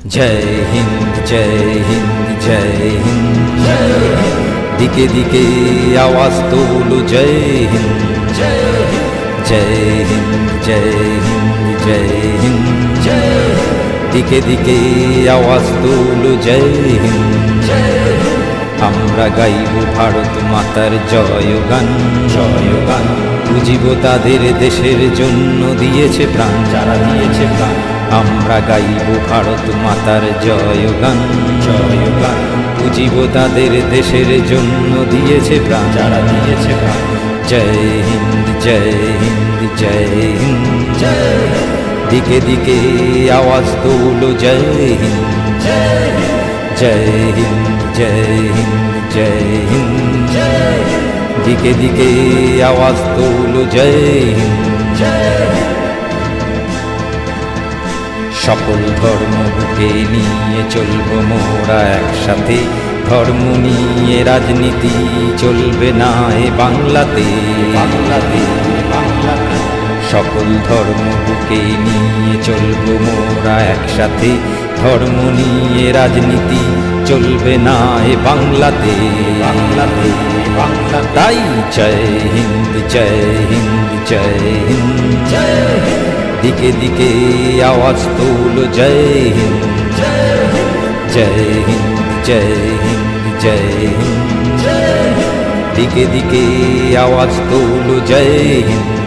जय हिंद जय हिंद जय हिंद दिके दिके आवाज तोलो जय हिंद जय हिंद जय हिंद जय हिंद दिके दिके आवाज तोलो जय हिंद আমরা গাইব ভারত মাতার জয়গান জয়গান বুঝিব তাদের দেশের জন্য দিয়েছে প্রাণ যারা দিয়েছে প্রাণ আমরা গাইব ভারত মাতার জয়গান জয়গান বুঝিব তাদের দেশের জন্য দিয়েছে প্রাণ যারা দিয়েছে প্রাণ জয় হিন্দ জয় হিন্দ জয় হিন্দ দিকে দিকে আওয়াজ তোলো জয় হিন্দ जय हिंद जय हिंद जय हिंद दिके दिके आवाज तोलो जय हिंद সকল ধর্ম বুকে নিয়ে চলবো মোরা একসাথে ধর্ম নিয়ে রাজনীতি চলবে না এ বাংলাতে বাংলাতে বাংলাতে সকল ধর্ম বুকে নিয়ে চলবো মোরা একসাথে ধর্ম নিয়ে রাজনীতি চলবে না এ বাংলাতে বাংলাতে বাংলা তাই জয় হিন্দ জয় হিন্দ জয় হিন্দ দিকে দিকে আওয়াজ তোলো জয় হিন্দ জয় হিন্দ জয় হিন্দ জয় হিন্দ দিকে দিকে আওয়াজ তোলো জয় হিন্দ